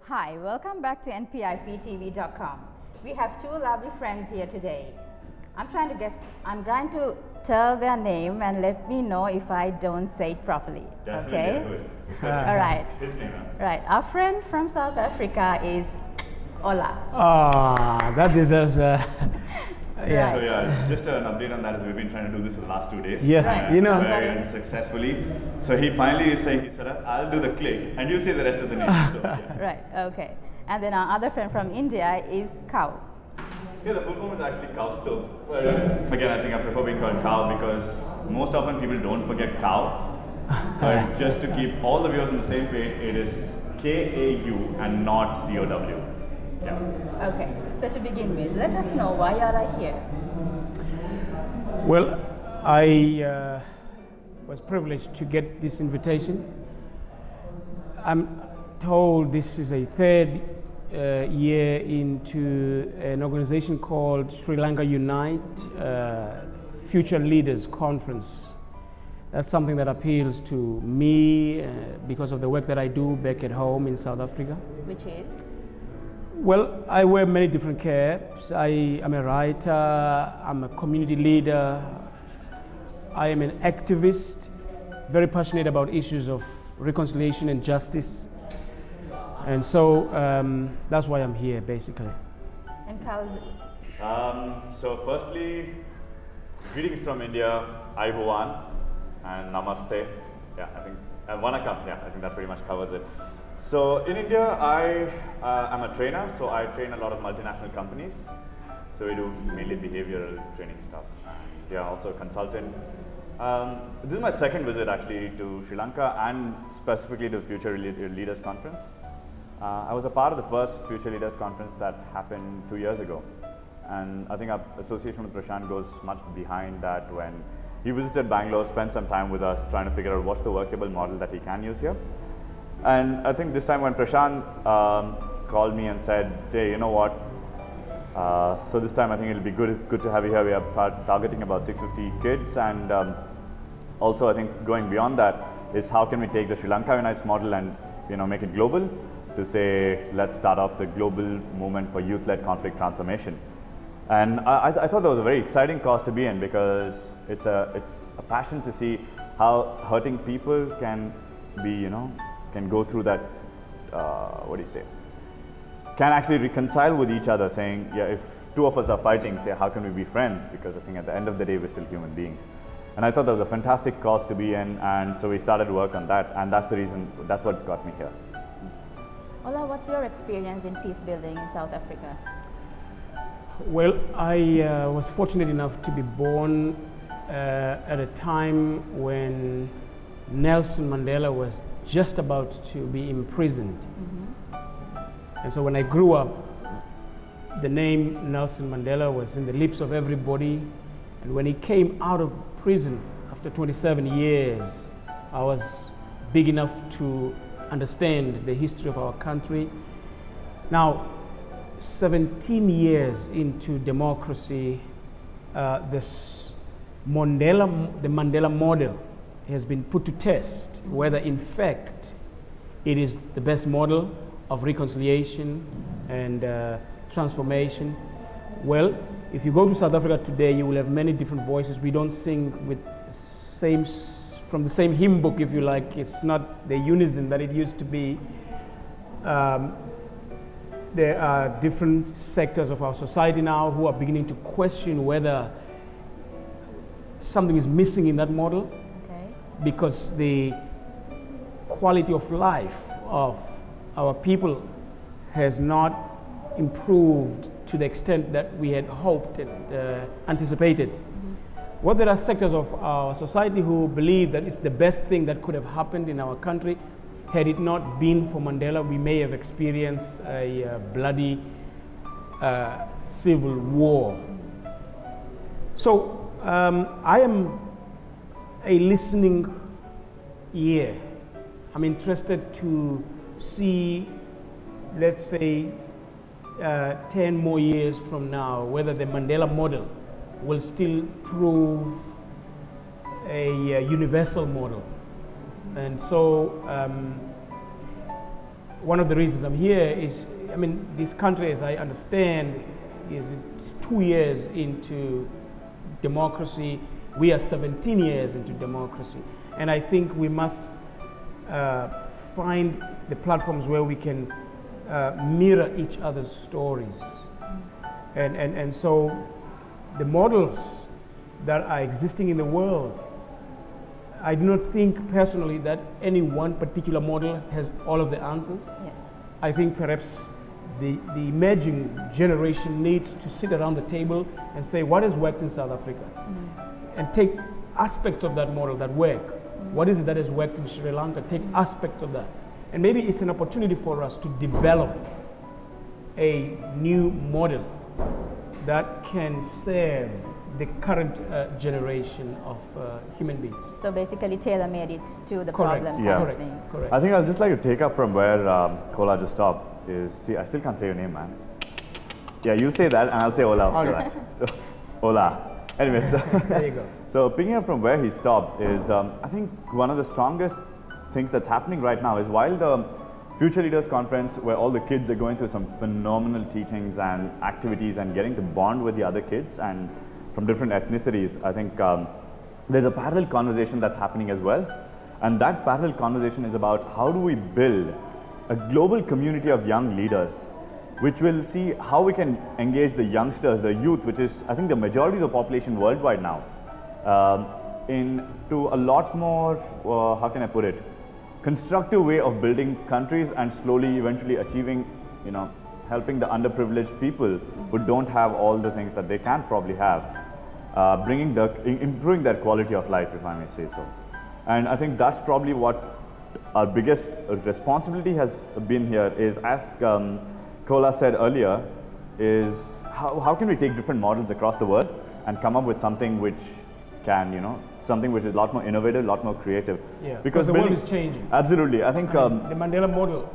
Hi, welcome back to NPIPTV.com. We have two lovely friends here today. I'm trying to tell their name and let me know if I don't say it properly. Definitely. Okay? All right. His name, huh? Right. Our friend from South Africa is Ola. Ah, that deserves a... Yeah. So yeah, just an update on that is we've been trying to do this for the last 2 days. Yes, Right. you know. Very unsuccessfully. So he finally is saying, he said, I'll do the click and you say the rest of the name. So, yeah. Right. Okay. And then our other friend from India is Cow. Yeah, the full form is actually Kausto. But again, I think I prefer being called Cow because most often people don't forget Cow. But just to keep all the viewers on the same page, it is K-A-U and not C-O-W. Yeah. Okay. So to begin with, let us know why you are here. Well, I was privileged to get this invitation. I'm told this is a third year into an organization called Sri Lanka Unite Future Leaders Conference. That's something that appeals to me because of the work that I do back at home in South Africa. Which is? Well, I wear many different caps. I am a writer, I'm a community leader, I am an activist, very passionate about issues of reconciliation and justice. And so that's why I'm here, basically. And Cow's? So firstly, greetings from India, Aibuwan and Namaste. Yeah, I think, Wanakam, yeah, I think that pretty much covers it. So in India, I'm a trainer, so I train a lot of multinational companies. So we do mainly behavioral training stuff. Yeah, also a consultant. This is my second visit actually to Sri Lanka and specifically to Future Leaders Conference. I was a part of the first Future Leaders Conference that happened 2 years ago. And I think our association with Prashant goes much behind that when he visited Bangalore, spent some time with us trying to figure out what's the workable model that he can use here. And I think this time when Prashant called me and said, hey, you know what, so this time I think it'll be good to have you here. We are targeting about 650 kids, and also I think going beyond that is how can we take the Sri Lanka Unites model and make it global to say, let's start off the global movement for youth-led conflict transformation. And I thought that was a very exciting cause to be in because it's a passion to see how hurting people can be, can go through that, can actually reconcile with each other, saying, yeah, if two of us are fighting, say, how can we be friends? Because I think at the end of the day, we're still human beings. And I thought that was a fantastic cause to be in, and so we started work on that, and that's the reason, that's what's got me here. Ola, what's your experience in peace building in South Africa? Well, I was fortunate enough to be born at a time when Nelson Mandela was just about to be imprisoned. Mm-hmm. And so when I grew up, the name Nelson Mandela was in the lips of everybody. And when he came out of prison after 27 years, I was big enough to understand the history of our country. Now, 17 years into democracy, the Mandela model has been put to test whether in fact it is the best model of reconciliation and transformation. Well, if you go to South Africa today, you will have many different voices. We don't sing with from the same hymn book, if you like. It's not the unison that it used to be. There are different sectors of our society now who are beginning to question whether something is missing in that model. Because the quality of life of our people has not improved to the extent that we had hoped and anticipated. Mm-hmm. Well, there are sectors of our society who believe that it's the best thing that could have happened in our country. Had it not been for Mandela, we may have experienced a bloody civil war. So I am a listening ear. I'm interested to see, let's say, 10 more years from now, whether the Mandela model will still prove a universal model. And so one of the reasons I'm here is, I mean, this country, as I understand, is 2 years into democracy. We are 17 years into democracy. And I think we must find the platforms where we can mirror each other's stories. And so the models that are existing in the world, I do not think personally that any one particular model has all of the answers. Yes. I think perhaps the emerging generation needs to sit around the table and say what has worked in South Africa, and take aspects of that model that work. What is it that has worked in Sri Lanka? Take aspects of that. And maybe it's an opportunity for us to develop a new model that can serve the current generation of human beings. So basically tailor-made it to the Correct. problem. Yeah. Kind of thing. Correct. I think I'll just like to take up from where Kola just stopped. See, I still can't say your name, man. Yeah, you say that and I'll say Ola after that. So, Ola. Anyways, There you go. so picking up from where he stopped is, I think one of the strongest things that's happening right now is while the Future Leaders Conference, where all the kids are going through some phenomenal teachings and activities and getting to bond with the other kids and from different ethnicities, I think there's a parallel conversation that's happening as well. And that parallel conversation is about how do we build a global community of young leaders, which will see how we can engage the youngsters, the youth, which is, I think, the majority of the population worldwide now, into a lot more, how can I put it, constructive way of building countries and slowly, eventually achieving, you know, helping the underprivileged people who don't have all the things that they can probably have, improving their quality of life, if I may say so. And I think that's probably what our biggest responsibility has been here is, as Kola said earlier, is how can we take different models across the world and come up with something which can, you know, something which is a lot more innovative, a lot more creative. Yeah, because the world is changing. Absolutely. I think the Mandela model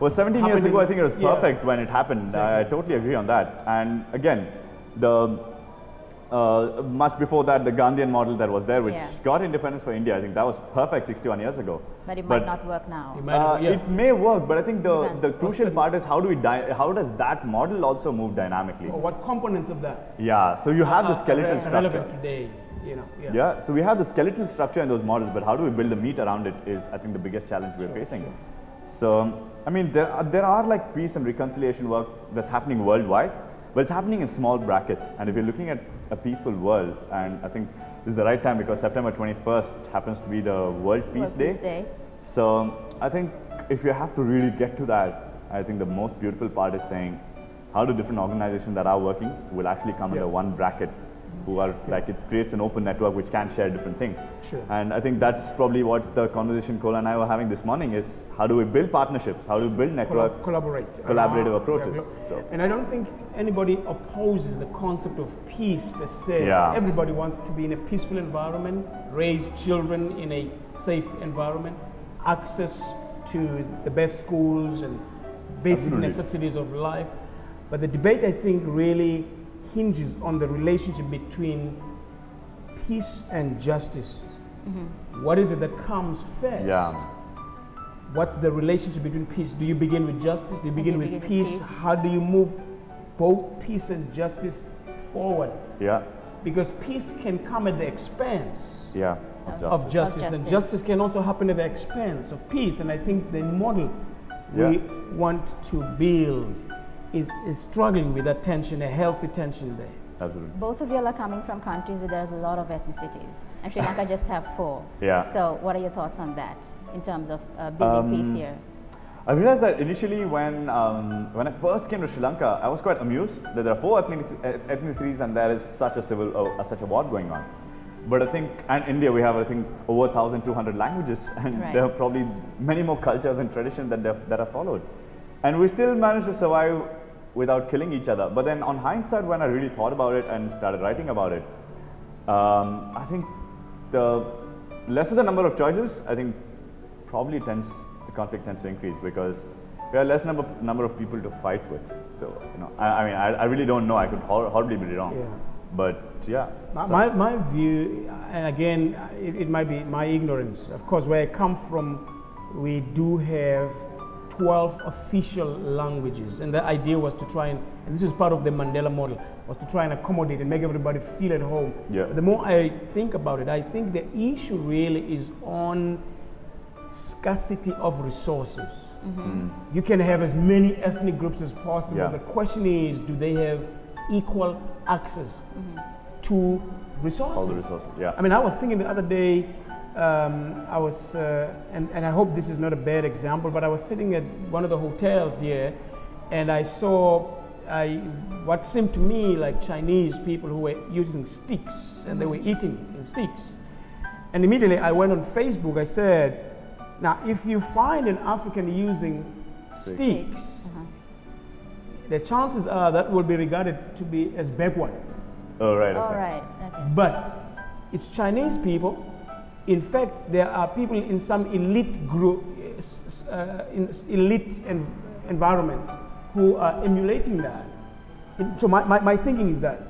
was 17 years ago. I think it was perfect yeah. when it happened. Exactly. I totally agree on that. And again, much before that, the Gandhian model that was there, which got independence for India, I think that was perfect 61 years ago. But it might not work now. It may work, but I think the crucial part is how does that model also move dynamically? What components of that? Yeah, so you have the skeletal structure. Relevant today, you know. Yeah, so we have the skeletal structure in those models, but how do we build the meat around it is, I think, the biggest challenge we're facing. Sure. So, I mean, there are like peace and reconciliation work that's happening worldwide, but it's happening in small brackets. And if you're looking at a peaceful world, and I think this is the right time because September 21st happens to be the World Peace Day. So I think if you have to really get to that, I think the most beautiful part is saying how do different organizations that are working will actually come under one bracket, who are like, it creates an open network which can share different things. Sure. And I think that's probably what the conversation Kola and I were having this morning is how do we build partnerships, how do we build networks, collaborative approaches. So. And I don't think anybody opposes the concept of peace per se. Yeah. Everybody wants to be in a peaceful environment, raise children in a safe environment, access to the best schools and basic necessities of life. But the debate, I think, really hinges on the relationship between peace and justice. What is it that comes first? Yeah. What's the relationship between peace? Do you begin with justice? Do you begin with peace? How do you move both peace and justice forward? Yeah. Because peace can come at the expense of justice. And justice can also happen at the expense of peace. And I think the model we want to build is struggling with that tension, a healthy tension there. Absolutely. Both of you are coming from countries where there's a lot of ethnicities, and Sri Lanka just have 4. Yeah. So what are your thoughts on that in terms of building peace here? I realized that initially when I first came to Sri Lanka, I was quite amused that there are 4 ethnicities and there is such a war going on. But I think, and India, we have, I think, over 1,200 languages, and there are probably many more cultures and traditions that are followed. And we still managed to survive without killing each other. But then on hindsight, when I really thought about it and started writing about it, I think the lesser the number of choices, I think probably the conflict tends to increase because we have less number of people to fight with. So, you know, I mean, I really don't know. I could horribly be wrong. Yeah. But yeah. My view, and again, it might be my ignorance. Of course, where I come from, we do have 12 official languages, and the idea was to try and this is part of the Mandela model, was to try and accommodate and make everybody feel at home. Yeah. The more I think about it, I think the issue really is on scarcity of resources. You can have as many ethnic groups as possible. Yeah. The question is, do they have equal access to resources? All the resources, yeah. I mean, I was thinking the other day, I was, and I hope this is not a bad example, but I was sitting at one of the hotels here, and I saw what seemed to me like Chinese people who were using sticks, and they were eating in sticks. And immediately I went on Facebook, I said, now if you find an African using sticks, the chances are that will be regarded to be as backward. Oh, right. All Okay. right. Okay. But it's Chinese people. In fact, there are people in some elite group, elite environments who are emulating that. So my thinking is that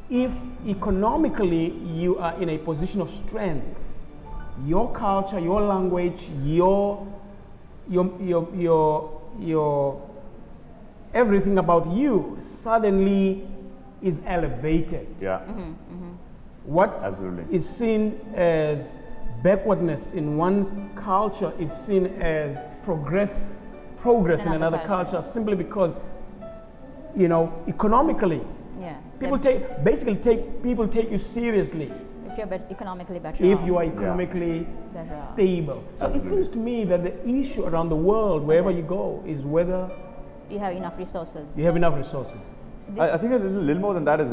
if economically you are in a position of strength, your culture, your language, your everything about you suddenly is elevated. Yeah. What Absolutely. is seen as backwardness in one culture is seen as progress in another culture, simply because, you know, economically, Yeah. people people take you seriously If you're economically better if off. you are economically Better off. stable. So it seems to me that the issue around the world, wherever you go, is whether You have enough resources. you have enough resources. So I think a little more than that is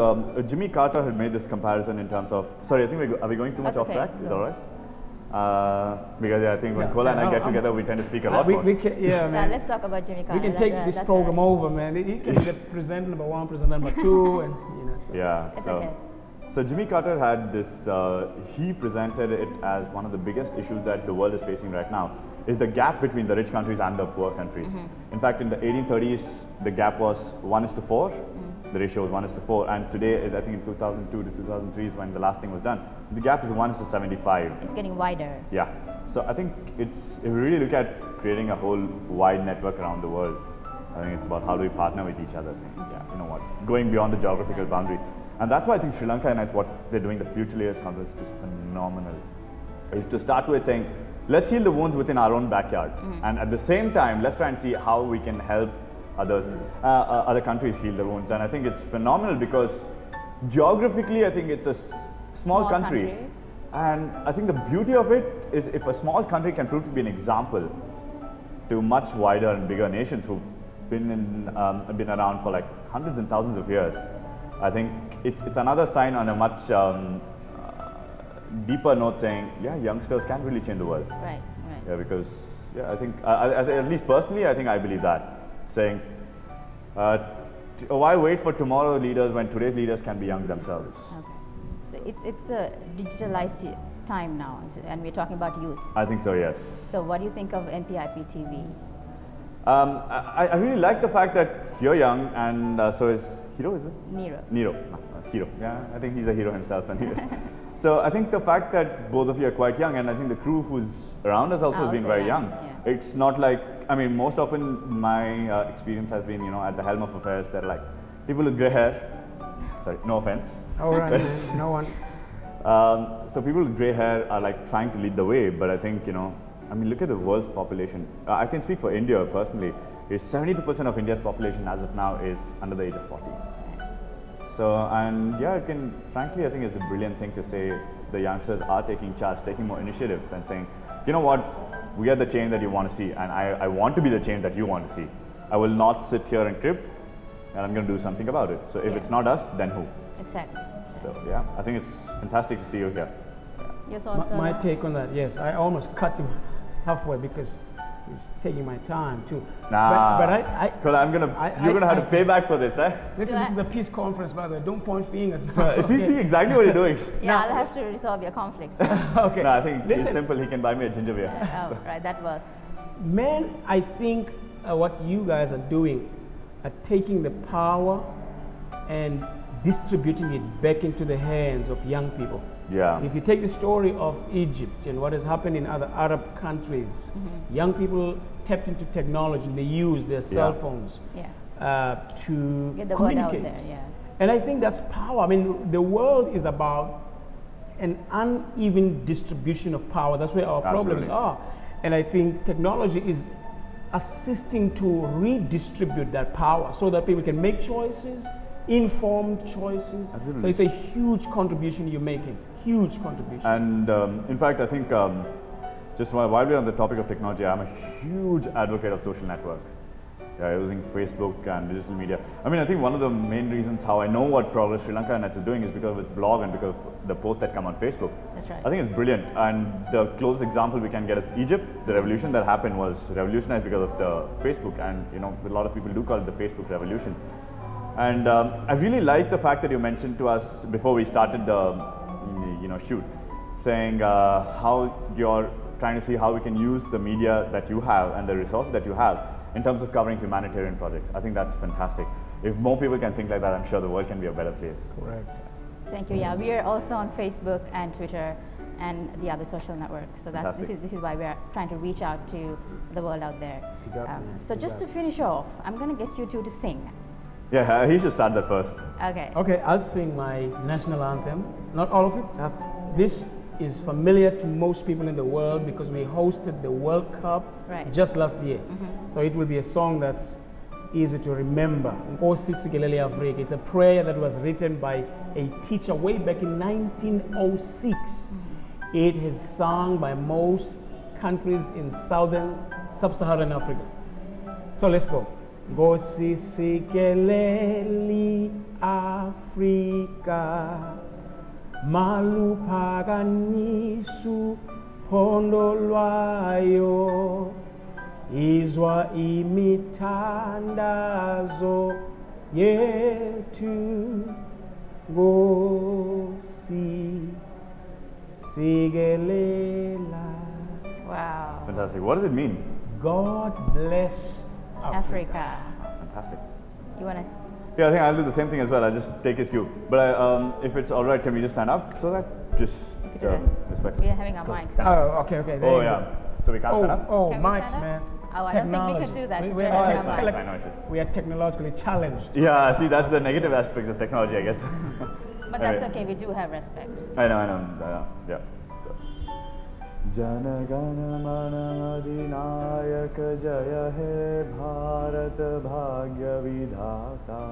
Jimmy Carter had made this comparison in terms of. Sorry, I think are we going too much That's off okay. track? Is that No. all right? Because I think when Yeah, Kola and I yeah, get no, together, we tend to speak a lot more. We can, yeah, yeah, man. let's talk about Jimmy Carter. We can take this That's program all right. over, man. You can get presenter number 1, presenter number 2, and you know. So. Yeah. It's so, okay. so Jimmy Carter had this. He presented it as one of the biggest issues that the world is facing right now. Is the gap between the rich countries and the poor countries. In fact, in the 1830s, the gap was 1:4. The ratio was 1:4, and today, I think in 2002 to 2003 is when the last thing was done. The gap is 1:75. It's getting wider. Yeah. So I think if we really look at creating a whole wide network around the world, I think it's about how do we partner with each other, saying, yeah, you know what, going beyond the geographical boundaries. And that's why I think Sri Lanka and what they're doing, the Future Layers Conference, is just phenomenal. Is to start with saying, let's heal the wounds within our own backyard, and at the same time, let's try and see how we can help others, other countries heal the wounds. And I think it's phenomenal because geographically, I think it's a small country. And I think the beauty of it is if a small country can prove to be an example to much wider and bigger nations who've been around for like hundreds and thousands of years, I think it's another sign on a much deeper note saying, yeah, youngsters can really change the world. Right, right. Yeah, because I think at least personally, I think I believe that. Saying, why wait for tomorrow leaders when today's leaders can be young themselves? Okay. So it's the digitalized time now, and we're talking about youth. I think so, yes. So what do you think of NPIP TV? I really like the fact that you're young, and so is Hero, is it? Nero. Hero. Yeah, I think he's a hero himself anyways. So I think the fact that both of you are quite young, and I think the crew who's around us also has been very young. Yeah. It's not like, I mean, most often my experience has been, you know, at the helm of affairs, they're like people with grey hair. Sorry, no offense. All right, no one. So people with grey hair are like trying to lead the way, but I think, you know, I mean, look at the world's population. I can speak for India personally. Is 72% of India's population as of now is under the age of 40. So, and yeah, frankly, I think it's a brilliant thing to say the youngsters are taking charge, taking more initiative and saying, you know what, we are the change that you want to see, and I want to be the change that you want to see. I will not sit here and crib, and I'm going to do something about it. So if it's not us, then who? Exactly. So yeah, I think it's fantastic to see you here. Your thoughts? My take on that, yes, I almost cut him halfway because he's taking my time too. Nah, but I you're gonna have to pay back for this, eh? listen, this is a peace conference, by the way. Don't point fingers. See exactly what you're doing. Yeah, I'll have to resolve your conflicts. Okay. No, I think it's simple. He can buy me a ginger beer. Oh, right, that works. Man, I think what you guys are doing are taking the power and distributing it back into the hands of young people. Yeah. If you take the story of Egypt and what has happened in other Arab countries, young people tapped into technology and they use their cell phones to get the communicate. word out there, yeah. And I think that's power. I mean, the world is about an uneven distribution of power. That's where our problems are. And I think technology is assisting to redistribute that power so that people can make choices, informed choices. Absolutely. So it's a huge contribution you're making, huge contribution. And in fact, I think just while we're on the topic of technology, I'm a huge advocate of social network. Using Facebook and digital media. I mean, I think one of the main reasons how I know what progress Sri Lanka is doing is because of its blog and because of the posts that come on Facebook. That's right. I think it's brilliant. And the closest example we can get is Egypt. The revolution that happened was revolutionized because of the Facebook, and you know, a lot of people do call it the Facebook revolution. And I really like the fact that you mentioned to us before we started the shoot, saying how you're trying to see how we can use the media that you have and the resources that you have in terms of covering humanitarian projects. I think that's fantastic. If more people can think like that, I'm sure the world can be a better place. Correct. Thank you. Yeah, we are also on Facebook and Twitter and the other social networks. So that's this is why we are trying to reach out to the world out there. So just to finish off, I'm going to get you two to sing. Yeah, he should start that first. Okay. Okay, I'll sing my national anthem. Not all of it. This is familiar to most people in the world because we hosted the World Cup just last year. So it will be a song that's easy to remember. It's a prayer that was written by a teacher way back in 1906. It is sung by most countries in sub-Saharan Africa. So let's go. Gosisikeli Africa Malupaganisu pondolwayo izwa imitandazo yetu gosigelela. Wow. Fantastic. What does it mean? God bless Africa. Fantastic. You want to? Yeah, I think I'll do the same thing as well. I'll just take his cue. But if it's all right, can we just stand up so that just respect? We are having our mics. Oh, okay. Oh, yeah. So we can't stand up? Oh, Can we mics, stand man. Oh, I don't think we can do that. We are technologically challenged. Yeah, see, that's the negative aspect of technology, I guess. But that's okay. We do have respect. I know. Yeah. Jana Gana Mana Adinayaka Jaya He Bharat Bhagya Vidhata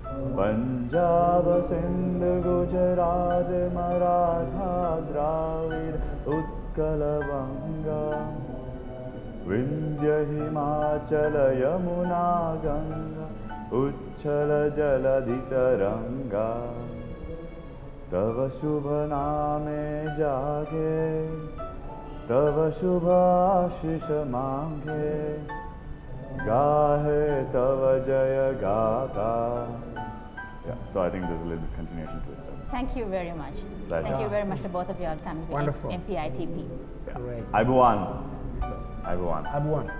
Punjab Sindh Gujarat Maratha Dravid Utkala Vanga Vindhya Himachala Yamuna Ganga Uchchala Jaladhitaranga Tava Shubha Name Jage Tava Shubha Ashisha Mange Gahe Tava Jaya Gata. Yeah, so I think there's a little bit continuation to it. So. Thank you very much. Pleasure. Thank you very much to both of you all coming to Wonderful. NPITP. Great. Ibuan. Abuan.